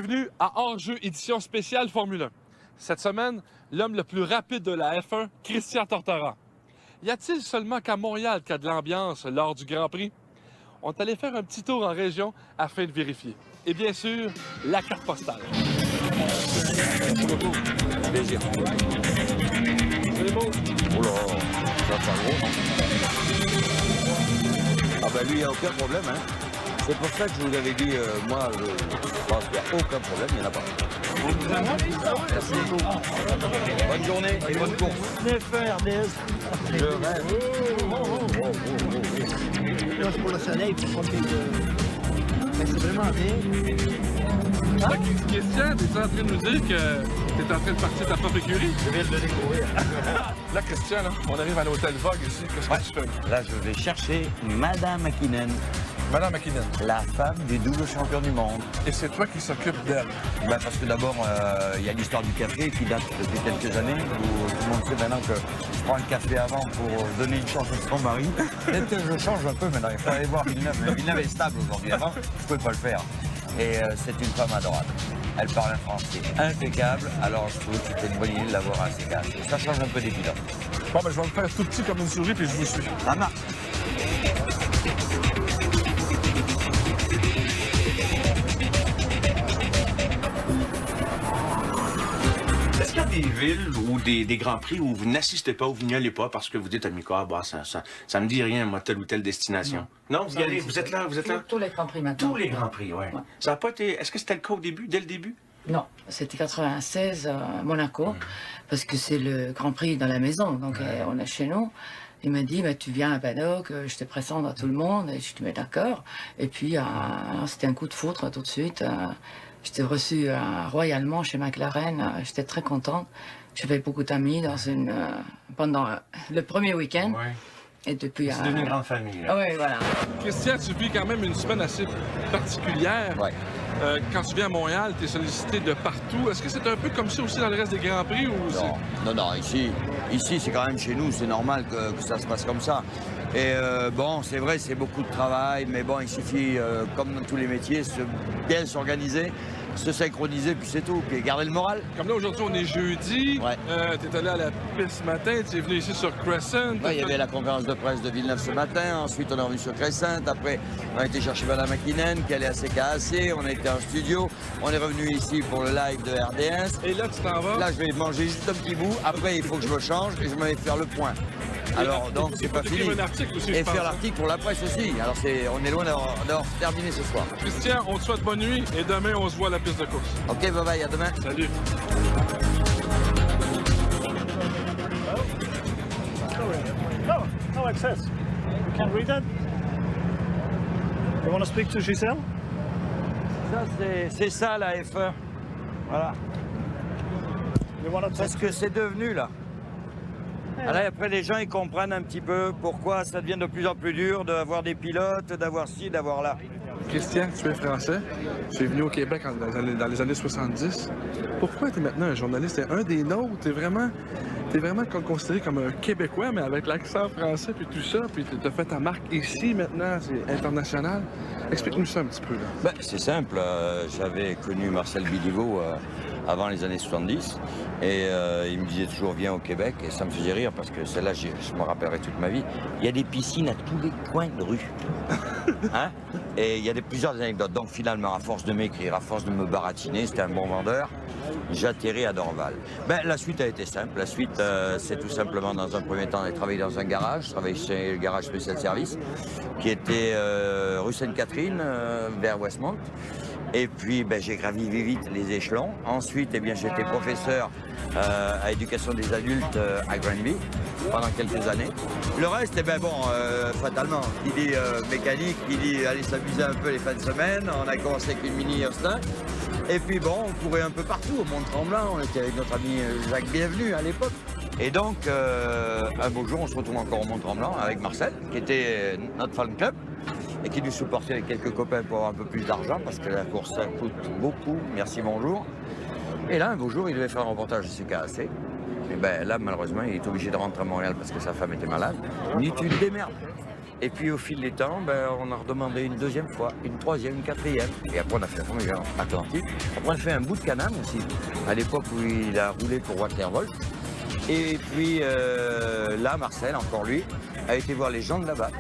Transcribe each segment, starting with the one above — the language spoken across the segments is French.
Bienvenue à Hors-jeu édition spéciale Formule 1. Cette semaine, l'homme le plus rapide de la F1, Christian Tortora. Y a-t-il seulement qu'à Montréal qu'il y a de l'ambiance lors du Grand Prix? On est allé faire un petit tour en région afin de vérifier. Et bien sûr, la carte postale. Merci beaucoup. Plaisir. C'est beau. Oh là, ça va faire gros. Ah ben lui, il n'y a aucun problème, hein. C'est pour ça que je vous avais dit, moi, je pense qu'il n'y a aucun problème, il n'y en a pas. Merci beaucoup. Bonne journée et bonne course. Je rêve. Là, c'est pour le soleil, pour pas que... Mais c'est vraiment bien. Christian, t'es en train de nous dire que t'es en train de partir de ta propre écurie? Je viens de le découvrir. Là, Christian, là, on arrive à l'hôtel Vogue ici. Qu'est-ce que tu fais? Là, je vais chercher Madame McKinnon, Madame McKinnon. la femme du double champion du monde. Et c'est toi qui s'occupe d'elle. Ben, parce que d'abord, il y a l'histoire du café qui date depuis quelques années, où tout le monde sait maintenant que je prends le café avant pour donner une chance à son mari. Peut-être que je change un peu maintenant, il faut aller voir Villeneuve. Mais Villeneuve est stable aujourd'hui, avant, je ne pouvais pas le faire. Et c'est une femme adorable. Elle parle un français impeccable, alors je trouve que c'était une bonne idée de l'avoir à ses gars. Ça change un peu des pilotes. Bon, ben, je vais me faire tout petit comme une souris, puis je vous suis. Ça marche. Est-ce qu'il y a des villes ou des grands prix où vous n'assistez pas, où vous n'y allez pas parce que vous dites à Mika, bah, ça me dit rien, moi, telle ou telle destination? Non, vous y allez, vous êtes là, vous êtes là? Tous les Grands Prix maintenant. Tous les grands prix, oui. Ouais. Ça n'a pas été. Est-ce que c'était le cas au début, dès le début? Non, c'était 96 à Monaco, parce que c'est le Grand Prix dans la maison, donc on est chez nous. Il m'a dit, bah, tu viens à Paddock, je te présente à tout le monde, et je te mets d'accord. Et puis, c'était un coup de foudre tout de suite. J'étais reçue royalement chez McLaren, j'étais très contente. J'avais beaucoup d'amis pendant le premier week-end. Oui. Et depuis... C'est devenu une grande famille. Là. Oui, voilà. Christian, tu vis quand même une semaine assez particulière. Ouais. Quand tu viens à Montréal, tu es sollicité de partout. Est-ce que c'est un peu comme ça aussi dans le reste des Grands Prix? Ou Non, ici c'est quand même chez nous, c'est normal que ça se passe comme ça. Et bon, c'est vrai, c'est beaucoup de travail, mais bon, il suffit, comme dans tous les métiers, bien s'organiser, se synchroniser, puis c'est tout, puis garder le moral. Comme là, aujourd'hui, on est jeudi. Ouais. Tu es allé à la piste ce matin, tu es venu ici sur Crescent. Ouais, il y avait la conférence de presse de Villeneuve ce matin, ensuite on est revenu sur Crescent, après on a été chercher Madame McKinnon qui allait à CKAC, on a été en studio, on est revenu ici pour le live de RDS. Et là, tu t'en vas. Là, je vais manger juste un petit bout, après il faut que je me change et je m'en vais faire le point. Alors, donc, c'est pas fini. Un article aussi, Et je pense, faire hein. l'article pour la presse aussi. Alors, on est loin d'avoir terminé ce soir. Christian, on te souhaite bonne nuit et demain, on se voit à la piste de course. Ok, bye bye, à demain. Salut. No access. You can't read that? You want to speak to Giselle? Ça, c'est ça, la F1. Voilà. You want to C'est talk ce que c'est devenu, là. Alors, après, les gens, ils comprennent un petit peu pourquoi ça devient de plus en plus dur d'avoir des pilotes, d'avoir ci, d'avoir là. Christian, tu es français. Tu es venu au Québec dans les années 70. Pourquoi tu es maintenant un journaliste? Tu es un des nôtres. Tu es vraiment considéré comme un Québécois, mais avec l'accent français puis tout ça. Puis tu as fait ta marque ici maintenant. C'est international. Explique-nous ça un petit peu. Là. Ben, c'est simple. J'avais connu Marcel Biliveau avant les années 70 et il me disait toujours viens au Québec et ça me faisait rire parce que celle-là, je me rappellerai toute ma vie. Il y a des piscines à tous les coins de rue. Hein? Et il y a plusieurs anecdotes. Donc finalement, à force de m'écrire, à force de me baratiner, c'était un bon vendeur, j'atterris à Dorval. Ben, la suite a été simple. La suite, c'est tout simplement, dans un premier temps, j'ai travaillé dans un garage. Je travaillais chez le garage spécial service, qui était rue Sainte-Catherine, vers Westmount. Et puis, ben, j'ai gravi vite les échelons. Ensuite, eh bien, j'étais professeur à éducation des adultes à Granby pendant quelques années. Le reste, eh ben, bon, fatalement, qui dit mécanique, qui dit aller s'amuser un peu les fins de semaine. On a commencé avec une mini Austin. Et puis, bon, on courait un peu partout au Mont-Tremblant. On était avec notre ami Jacques Bienvenu à l'époque. Et donc, un beau jour, on se retrouve encore au Mont-Tremblant avec Marcel, qui était notre fan club. Et qui nous supportait avec quelques copains pour avoir un peu plus d'argent, parce que la course, ça coûte beaucoup. Merci, bonjour. Et là, un beau jour, il devait faire un reportage de CKAC. Et ben là, malheureusement, il est obligé de rentrer à Montréal parce que sa femme était malade. Il dit, tu te démerdes. Et puis au fil des temps, ben, on a redemandé une deuxième fois, une troisième, une quatrième. Et après on a fait la Formule 1 Atlantique. Après on a fait un bout de Can-Am aussi, à l'époque où il a roulé pour Walter Wolf. Et puis là, Marcel, encore lui, a été voir les gens de là-bas.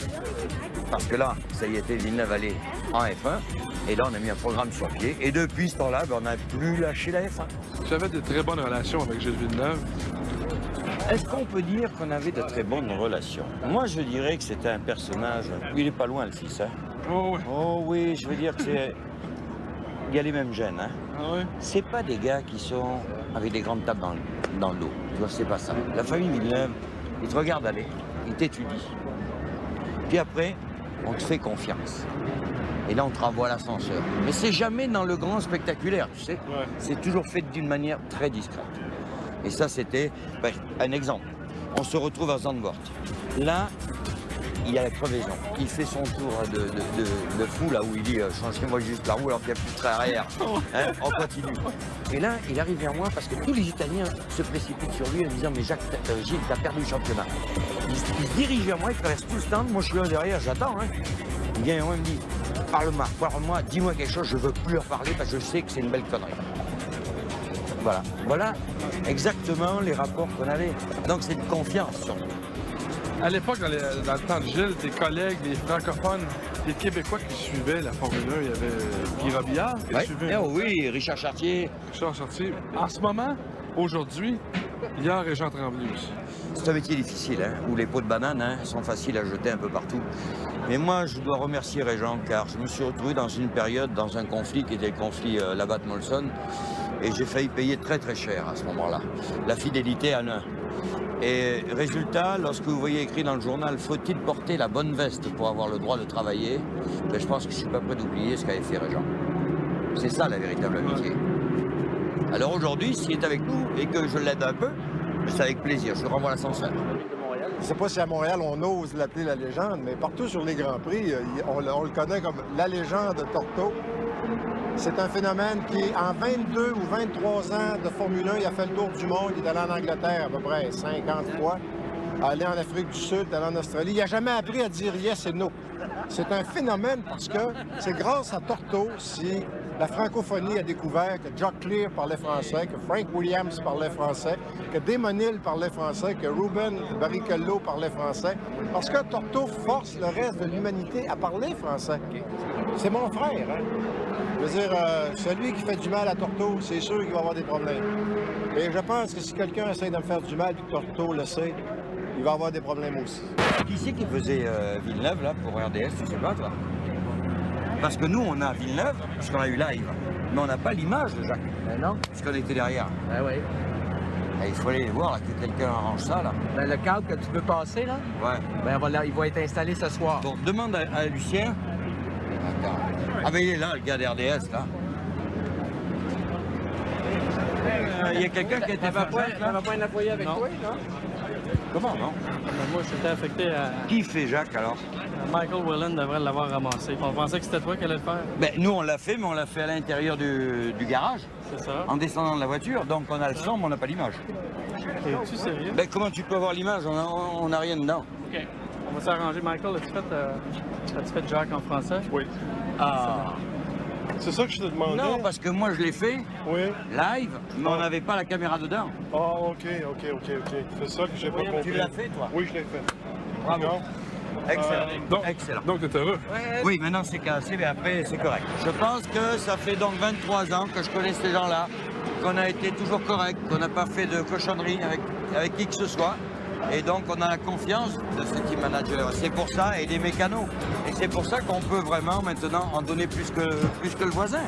Parce que là, ça y était, Villeneuve allait en F1. Et là, on a mis un programme sur pied. Et depuis ce temps-là, ben, on n'a plus lâché la F1. J'avais de très bonnes relations avec Gilles Villeneuve. Est-ce qu'on peut dire qu'on avait de très bonnes relations? Moi, je dirais que c'était un personnage... Il est pas loin, le fils, hein? Oh oui. Oh oui, je veux dire que c'est... Il y a les mêmes gènes, hein? Ah oui? C'est pas des gars qui sont avec des grandes tables dans le dos. Tu vois, c'est pas ça. La famille Villeneuve, ils te regardent aller, ils t'étudient. Puis après, on te fait confiance. Et là, on te renvoie à l'ascenseur. Mais c'est jamais dans le grand spectaculaire, tu sais. Ouais. C'est toujours fait d'une manière très discrète. Et ça, c'était un exemple. On se retrouve à Zandvoort. Là, il y a la crevaison. Il fait son tour de fou, là où il dit changez-moi juste la roue alors qu'il n'y a plus de train arrière. Hein, on continue. Et là, il arrive vers moi parce que tous les Italiens se précipitent sur lui en disant mais Jacques, Gilles, t'as perdu le championnat. Il se dirige vers moi, il traverse tout le stand. Moi, je suis là derrière, j'attends. Hein. Il vient et il me dit parle-moi, dis-moi quelque chose, je veux plus leur parler parce que je sais que c'est une belle connerie. Voilà exactement les rapports qu'on avait. Donc c'est une confiance surtout. À l'époque, dans le temps de Gilles, tes collègues, les francophones, les Québécois qui suivaient la Formule 1, il y avait Guy Robillard qui Ouais. suivait. Oh oui, Richard Chartier. Richard Chartier. En ce moment, aujourd'hui, Liard et Jean Tremblay aussi. C'est un métier difficile, hein, où les pots de banane sont faciles à jeter un peu partout. Mais moi, je dois remercier Régent, car je me suis retrouvé dans une période, dans un conflit qui était le conflit Labatt-Molson, et j'ai failli payer très très cher à ce moment-là, la fidélité à l'un. Et résultat, lorsque vous voyez écrit dans le journal « Faut-il porter la bonne veste pour avoir le droit de travailler ?» ben, je pense que je ne suis pas prêt d'oublier ce qu'avait fait Régent. C'est ça la véritable amitié. Alors aujourd'hui, s'il est avec nous et que je l'aide un peu, c'est avec plaisir, je le renvoie à l'ascenseur. Je ne sais pas si à Montréal, on ose l'appeler la légende, mais partout sur les Grands Prix, on le connaît comme la légende de Torto. C'est un phénomène qui, en 22 ou 23 ans de Formule 1, il a fait le tour du monde. Il est allé en Angleterre à peu près 50 fois, allé en Afrique du Sud, allé en Australie. Il n'a jamais appris à dire yes et no. C'est un phénomène parce que c'est grâce à Torto si la francophonie a découvert que Jock Clear parlait français, que Frank Williams parlait français, que Damon Hill parlait français, que Ruben Barrichello parlait français. Parce que Torto force le reste de l'humanité à parler français. C'est mon frère, hein? Je veux dire, celui qui fait du mal à Torto, c'est sûr qu'il va avoir des problèmes. Et je pense que si quelqu'un essaie de me faire du mal et que Torto le sait, il va avoir des problèmes aussi. Qui c'est qui faisait Villeneuve là pour RDS, tu sais pas toi? Parce que nous on a Villeneuve, parce qu'on a eu live, mais on n'a pas l'image de Jacques. Ben non. Parce qu'on était derrière. Ben oui. Et il faut aller voir là, que quelqu'un arrange ça là. Ben le cadre que tu peux passer, là, Ouais. ben il va être installé ce soir. Bon, demande à Lucien. Attends. Ah ben il est là, le gars d'RDS là. Il y a quelqu'un qui était pas prêt Ça là? va pas être employé avec Non. toi, non? Comment non? Moi, j'étais affecté à... Qui fait Jacques alors? Michael Whelan devrait l'avoir ramassé. On pensait que c'était toi qui allais le faire. Ben nous on l'a fait, mais on l'a fait à l'intérieur du garage, C'est ça. en descendant de la voiture, donc on a le son mais on n'a pas l'image. Es-tu sérieux? Ben comment tu peux avoir l'image? On n'a rien dedans. OK. On va s'arranger. Michael, as-tu fait Jack en français? Oui. Ah. C'est ça que je te demandais? Non, parce que moi je l'ai fait Oui. live, mais on n'avait pas la caméra dedans. Ah, OK. C'est ça que j'ai pas compris. Tu l'as fait toi? Oui, je l'ai fait. Bravo. Non. Excellent. Donc, Excellent. donc t'es heureux. Oui, maintenant c'est cassé, mais après c'est correct. Je pense que ça fait donc 23 ans que je connais ces gens-là, qu'on a été toujours correct, qu'on n'a pas fait de cochonnerie avec qui que ce soit. Et donc on a la confiance de ce team manager. C'est pour ça, et des mécanos. Et c'est pour ça qu'on peut vraiment maintenant en donner plus que le voisin.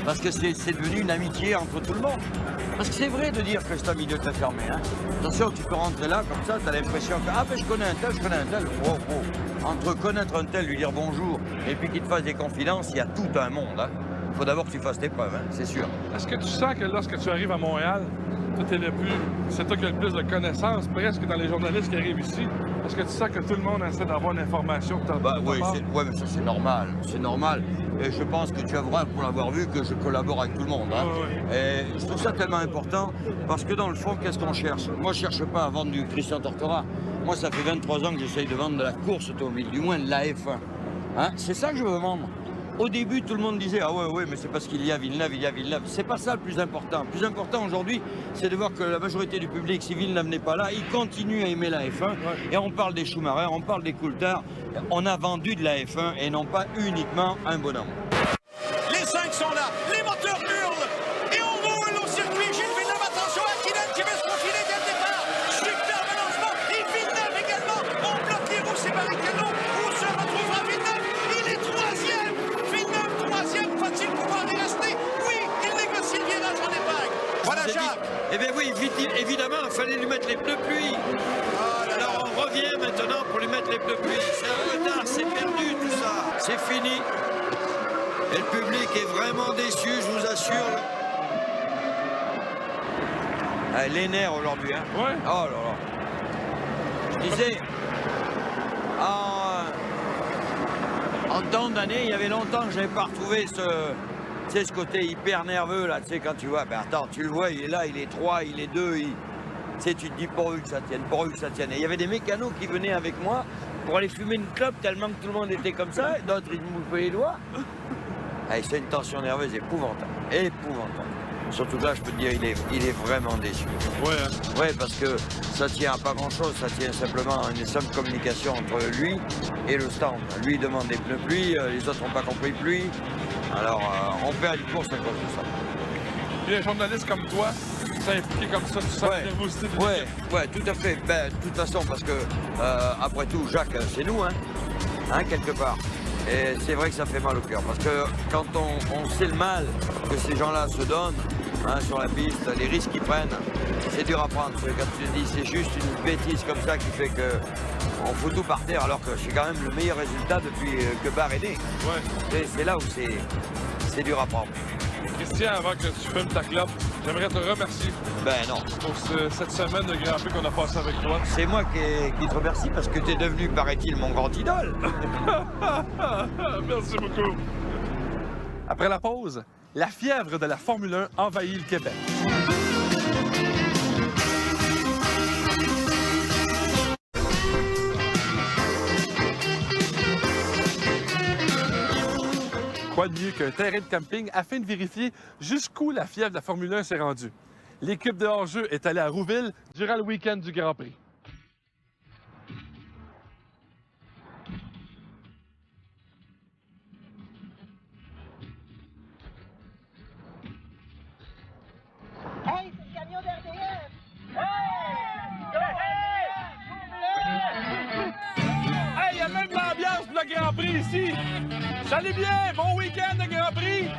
Parce que c'est devenu une amitié entre tout le monde. Parce que c'est vrai de dire que c'est un milieu très fermé. Hein. Attention, tu peux rentrer là, comme ça, tu as l'impression que « Ah ben je connais un tel. Oh, oh. Entre connaître un tel, lui dire bonjour, et puis qu'il te fasse des confidences, il y a tout un monde. Hein. Faut d'abord que tu fasses tes preuves, hein, c'est sûr. Est-ce que tu sens que lorsque tu arrives à Montréal, c'est toi qui as le plus de connaissances, presque dans les journalistes qui arrivent ici? Est-ce que tu sens que tout le monde essaie d'avoir l'information que tu as? Bah oui, mais ça c'est normal. C'est normal. Et je pense que tu avoueras, pour l'avoir vu, que je collabore avec tout le monde. Hein. Et je trouve ça tellement important parce que dans le fond, qu'est-ce qu'on cherche? Moi, je ne cherche pas à vendre du Christian Tortora. Moi, ça fait 23 ans que j'essaye de vendre de la course automobile, du moins de la F1. Hein? C'est ça que je veux vendre. Au début, tout le monde disait « Ah ouais, mais c'est parce qu'il y a Villeneuve, il y a Villeneuve ». C'est pas ça le plus important. Le plus important aujourd'hui, c'est de voir que la majorité du public, si Villeneuve n'est pas là, il continue à aimer la F1. Et on parle des Schumacher, on parle des Coulthard. On a vendu de la F1 et non pas uniquement un bonhomme. Les 5 sont là, les moteurs hurlent et on roule au circuit. Gilles Villeneuve, attention à Kylian qui va se profiler dès le départ. Superbe lancement et Villeneuve également. On bloque les roues, c'est Barrichello. Où se retrouvera Villeneuve? Il est 3e. Villeneuve 3e, va-t-il pouvoir y rester? Oui, il négocie le virage en épingle. Voilà Jacques. Eh bien oui, évidemment, il fallait lui mettre les pneus pluie. Alors on revient maintenant pour lui mettre les pneus pluie. C'est un retard, c'est perdu tout ça. C'est fini. Et le public est vraiment déçu, je vous assure. Ah, les nerfs aujourd'hui, hein? Ouais. Oh là là. Je disais, en temps d'année, il y avait longtemps que je n'avais pas retrouvé ce côté hyper nerveux, là, tu sais, quand tu vois, ben attends, tu le vois, il est là, il est 3, il est 2, tu sais, tu te dis pourvu que ça tienne, pourvu que ça tienne. Et il y avait des mécanos qui venaient avec moi pour aller fumer une clope tellement que tout le monde était comme ça, et d'autres, ils me bouffaient les doigts. C'est une tension nerveuse épouvantable, épouvantable. Surtout que là, je peux te dire, il est vraiment déçu. Ouais. Ouais, parce que ça tient à pas grand-chose, ça tient simplement à une simple communication entre lui et le stand. Lui demande des pneus pluie, les autres n'ont pas compris pluie. Alors, on perd une course à cause de ça. Puis un journaliste comme toi, s'impliquer comme ça, tu sens la nervosité de l'équipe. Ouais, tout à fait. Ben, de toute façon, parce que, après tout, Jacques, c'est nous, hein, quelque part. Et c'est vrai que ça fait mal au cœur, parce que quand on sait le mal que ces gens-là se donnent sur la piste, les risques qu'ils prennent, c'est dur à prendre. Quand tu te dis c'est juste une bêtise comme ça qui fait qu'on fout tout par terre, alors que c'est quand même le meilleur résultat depuis que Barre est né. Ouais. C'est là où c'est dur à prendre. Christian, avant que tu fumes ta clope, j'aimerais te remercier. Ben non. Pour cette semaine de Grand Prix qu'on a passé avec toi. C'est moi qui te remercie parce que tu es devenu, paraît-il, mon grand idole. Merci beaucoup. Après la pause, la fièvre de la Formule 1 envahit le Québec. Quoi de mieux qu'un terrain de camping afin de vérifier jusqu'où la fièvre de la Formule 1 s'est rendue? L'équipe de hors-jeu est allée à Rouville durant le week-end du Grand Prix. Hey, c'est le camion d'RDS! Hey, il y a même l'ambiance pour le Grand Prix ici! Salut bien! Bon week-end de Grand Prix!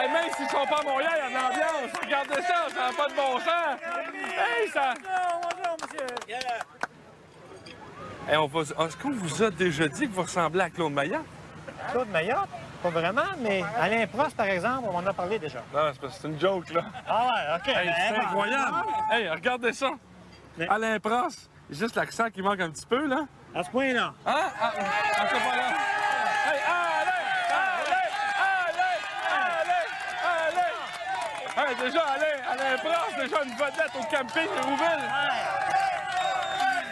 Même s'ils sont pas à Montréal, il y a de l'ambiance. Regardez ça, ça n'a pas de bon sens. Hey, ça... Bonjour, monsieur. Hey, est-ce qu'on vous a déjà dit que vous ressemblez à Claude Maillat? Claude Maillat? Pas vraiment, mais Alain Prost, par exemple, on en a parlé déjà. Non, c'est parce que c'est une joke, là. Ah ouais, OK. Hey, c'est incroyable. Hey, regardez ça. Mais... Alain Prost, juste l'accent qui manque un petit peu, là. À ce point-là. Hein? Ah, pas là. Hey, Hey, déjà, Alain Prost, déjà une vedette au camping de Rouville.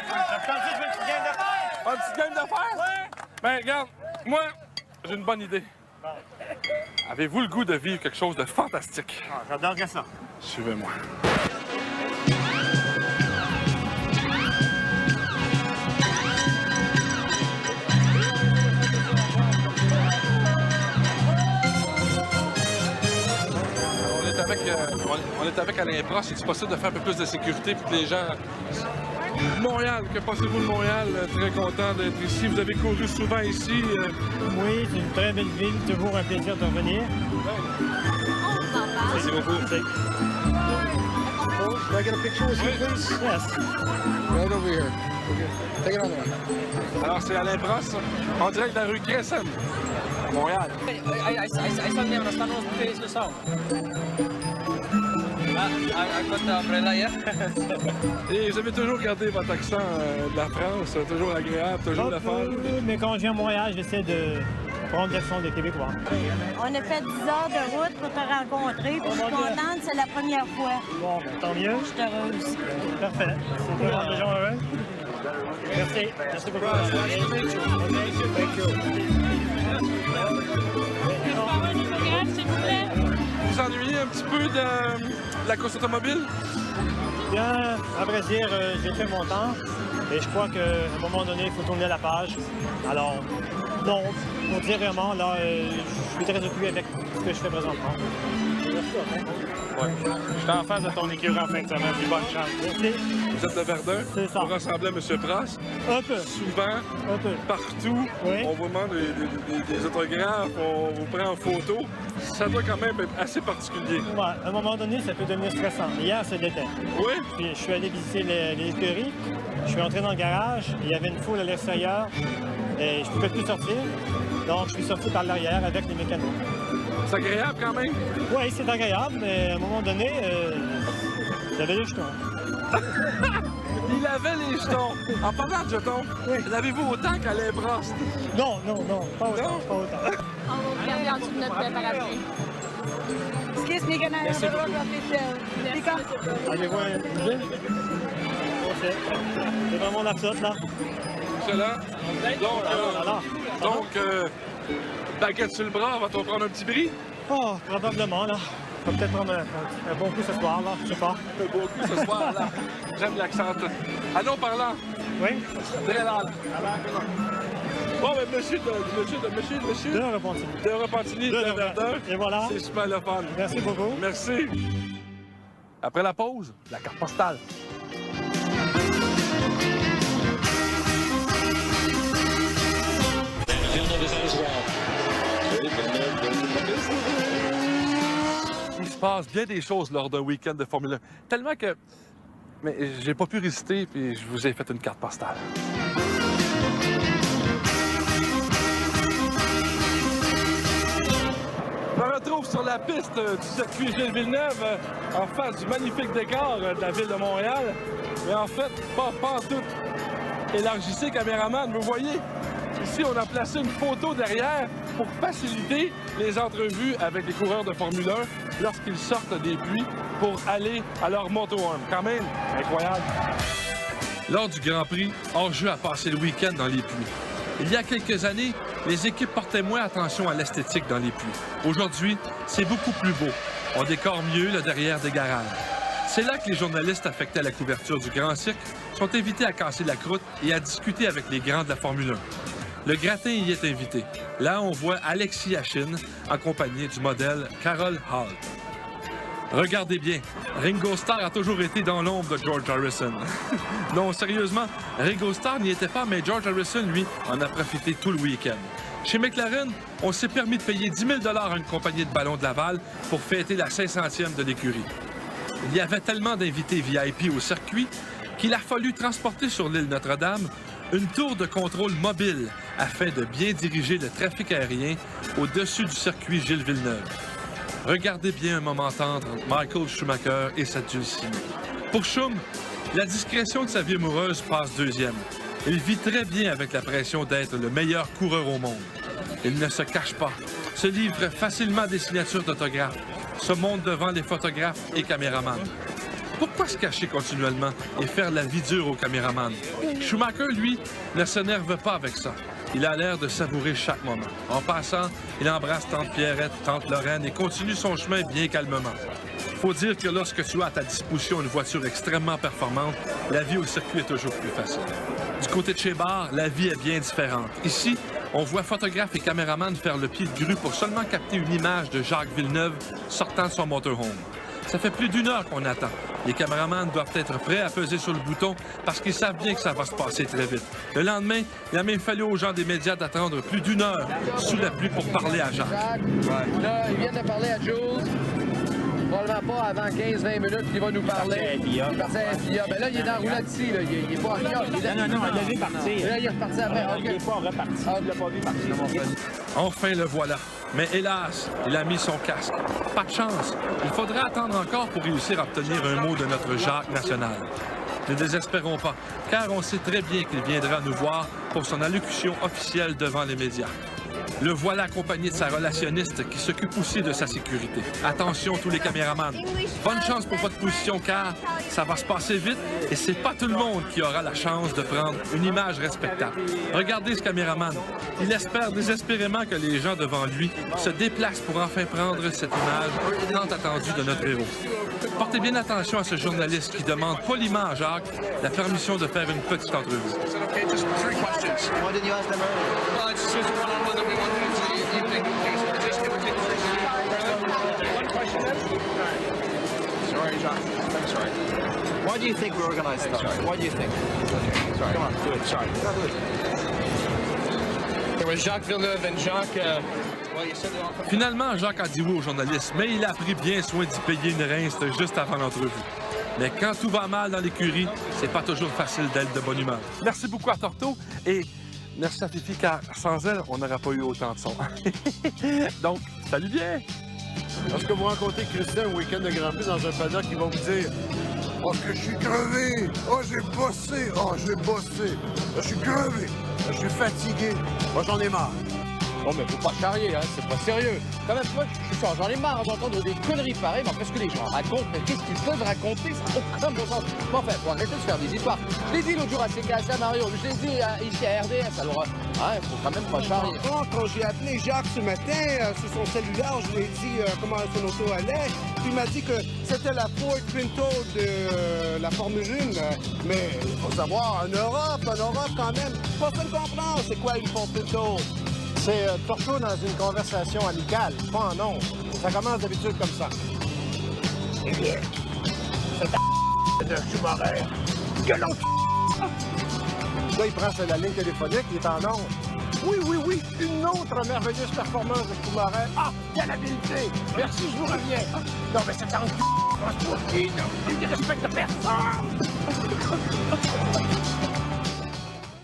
Ça te tente de jouer une petite game d'affaires? Une petite game d'affaires? Ouais. Ben, regarde, moi, j'ai une bonne idée. Bon. Avez-vous le goût de vivre quelque chose de fantastique? Ah, j'adorerais ça. Suivez-moi. On est avec Alain Prost. Est-il possible de faire un peu plus de sécurité pour que les gens... Montréal, que pensez-vous de Montréal? Très content d'être ici. Vous avez couru souvent ici. Oui, c'est une très belle ville. Toujours un plaisir de revenir. Merci beaucoup. Can I get a picture with you, please? Yes. Right over here. Okay. Take it on there. Alors, c'est Alain Brosse, en direct de la rue Crescent, à Montréal. I saw them on a Star Wars place this out. I got the umbrella here. Et vous avez toujours gardé votre accent de la France, toujours agréable, toujours le fun. Mais quand je viens à Montréal, j'essaie de prendre l'accent des Québécois. On a fait 10 heures de route pour te rencontrer, puis je suis contente, c'est la première fois. Bon, tant mieux. Je suis heureuse. Parfait. C'est pour rendre les gens heureux. Merci. Merci beaucoup. Vous ennuyez un petit peu de la course automobile? Bien, à vrai dire, j'ai fait mon temps et je crois qu'à un moment donné, il faut tourner la page. Alors, non, pour dire vraiment, là, je suis très occupé avec ce que je fais présentement. Ouais. J'étais en face de ton écurie en fin de semaine, puis bonne chance. Merci. Vous êtes de Verdun? C'est ça. Vous ressemblez à M. Prost. Un peu. Souvent, Un peu. partout, Oui. on vous demande des autographes, on vous prend en photo. Ça doit quand même être assez particulier. Ouais, à un moment donné, ça peut devenir stressant. Hier, ça l'était. Oui? Puis je suis allé visiter les écuries. Je suis entré dans le garage. Il y avait une foule à l'extérieur. Et je ne pouvais plus sortir. Donc, je suis sorti par l'arrière avec les mécanos. C'est agréable quand même? Oui, c'est agréable, mais à un moment donné, j'avais les jetons. Il avait les jetons. En parlant de jetons, l'avez-vous autant qu'Alain Prost? Non, pas autant. Non? Pas autant. On va regarder en dessous de notre parapluie. Excuse me, can I have a photo? Allez-vous un budget? C'est vraiment la flotte, là. Excellent. Donc, baguette sur le bras, va-t-on prendre un petit bris? Oh, probablement, là. On va peut-être prendre un bon coup ce soir, là. Je sais pas. Un beau coup ce soir, là. J'aime l'accent. Allons parlant. Oui? Très là. Bon, mais monsieur De Repentigny. de Repentigny, de Verdun. Et voilà. C'est super le fun. Merci beaucoup. Merci. Après la pause, la carte postale. Il se passe bien des choses lors d'un week-end de Formule 1. Tellement que... Mais j'ai pas pu résister, puis je vous ai fait une carte postale. Je me retrouve sur la piste du circuit Gilles Villeneuve, en face du magnifique décor de la ville de Montréal. Mais en fait, pas en tout. Élargissez, caméraman, vous voyez? Ici, on a placé une photo derrière pour faciliter les entrevues avec les coureurs de Formule 1 lorsqu'ils sortent des puits pour aller à leur motorhome. Quand même, incroyable. Lors du Grand Prix, hors-jeu a passé le week-end dans les puits. Il y a quelques années, les équipes portaient moins attention à l'esthétique dans les puits. Aujourd'hui, c'est beaucoup plus beau. On décore mieux le derrière des garages. C'est là que les journalistes affectés à la couverture du Grand Cirque sont invités à casser la croûte et à discuter avec les grands de la Formule 1. Le gratin y est invité. Là, on voit Alexis Yachine, accompagné du modèle Carol Hall. Regardez bien, Ringo Starr a toujours été dans l'ombre de George Harrison. Non, sérieusement, Ringo Starr n'y était pas, mais George Harrison, lui, en a profité tout le week-end. Chez McLaren, on s'est permis de payer 10 000 $ à une compagnie de ballons de Laval pour fêter la 500e de l'écurie. Il y avait tellement d'invités VIP au circuit qu'il a fallu transporter sur l'île Notre-Dame une tour de contrôle mobile afin de bien diriger le trafic aérien au-dessus du circuit Gilles Villeneuve. Regardez bien un moment tendre entre Michael Schumacher et sa Dulcinea. Pour Schum, la discrétion de sa vie amoureuse passe deuxième. Il vit très bien avec la pression d'être le meilleur coureur au monde. Il ne se cache pas, se livre facilement des signatures d'autographes, se montre devant les photographes et caméramans. Pourquoi se cacher continuellement et faire la vie dure aux caméramans? Schumacher, lui, ne s'énerve pas avec ça. Il a l'air de savourer chaque moment. En passant, il embrasse tante Pierrette, tante Lorraine et continue son chemin bien calmement. Faut dire que lorsque tu as à ta disposition une voiture extrêmement performante, la vie au circuit est toujours plus facile. Du côté de chez Barr, la vie est bien différente. Ici, on voit photographes et caméramans faire le pied de grue pour seulement capter une image de Jacques Villeneuve sortant de son motorhome. Ça fait plus d'1 heure qu'on attend. Les caméramans doivent être prêts à peser sur le bouton parce qu'ils savent bien que ça va se passer très vite. Le lendemain, il a même fallu aux gens des médias d'attendre plus d'1 heure sous la pluie pour parler à Jacques. Là, ils viennent de parler à Jules. probablement pas avant 15-20 minutes qu'il va nous parler. Il est parti à FIA. Ben là, il est dans la roulade ici, là. Il est pas en FIA. Non, il a vu partir. Là, il est reparti après. Il n'est pas reparti. Il l'a pas vu partir. Enfin, le voilà. Mais hélas, il a mis son casque. Pas de chance. Il faudrait attendre encore pour réussir à obtenir un mot de notre Jacques national. Ne désespérons pas, car on sait très bien qu'il viendra nous voir pour son allocution officielle devant les médias. Le voilà accompagné de sa relationniste qui s'occupe aussi de sa sécurité. Attention tous les caméramans. Bonne chance pour votre position car ça va se passer vite et c'est pas tout le monde qui aura la chance de prendre une image respectable. Regardez ce caméraman. Il espère désespérément que les gens devant lui se déplacent pour enfin prendre cette image tant attendue de notre héros. Portez bien attention à ce journaliste qui demande poliment à Jacques la permission de faire une petite entrevue. Sorry, Jacques. I'm sorry. Why do you think we organized that? Why do you think? Sorry. Come on, do it. Sorry. There was Jacques Villeneuve and Jacques. Finalement, Jacques a dit oui au journaliste, mais il a pris bien soin d'y payer une rince juste avant l'entrevue. Mais quand tout va mal dans l'écurie, c'est pas toujours facile d'être de bonne humeur. Merci beaucoup à Torto et merci à Fifi, car sans elle, on n'aurait pas eu autant de son. Donc, salut bien! Lorsque vous rencontrez Christian au week-end de Grand Prix dans un paddock, il va vous dire « Oh, que je suis crevé! Oh, j'ai bossé! Oh, j'ai bossé! Je suis crevé! Je suis fatigué! Moi, j'en ai marre! » Non, mais faut pas charrier, hein, c'est pas sérieux. Quand même, moi, j'en ai marre d'entendre des conneries pareilles, mais après ce que les gens racontent, mais qu'est-ce qu'ils peuvent raconter? Ça n'a aucun bon sens. Bon, enfin, faut arrêter de se faire des histoires. Je l'ai dit l'autre jour à CKC à Mario, je l'ai dit ici à RDS, alors, hein, faut quand même pas charrier. Quand j'ai appelé Jacques ce matin sur son cellulaire, je lui ai dit comment son auto allait, puis il m'a dit que c'était la Ford Pinto de la Formule 1, mais il faut savoir, en Europe quand même, personne ne comprend c'est quoi une Ford Pinto. C'est Torto dans une conversation amicale, pas en ondes. Ça commence d'habitude comme ça. Eh bien, c'est de Schumacher. Gueulon. Là, il prend la ligne téléphonique, il est en ondes. Oui, une autre merveilleuse performance de Schumacher. Ah, quelle habileté. Merci, je vous reviens. Non, mais c'est un il ne respecte personne.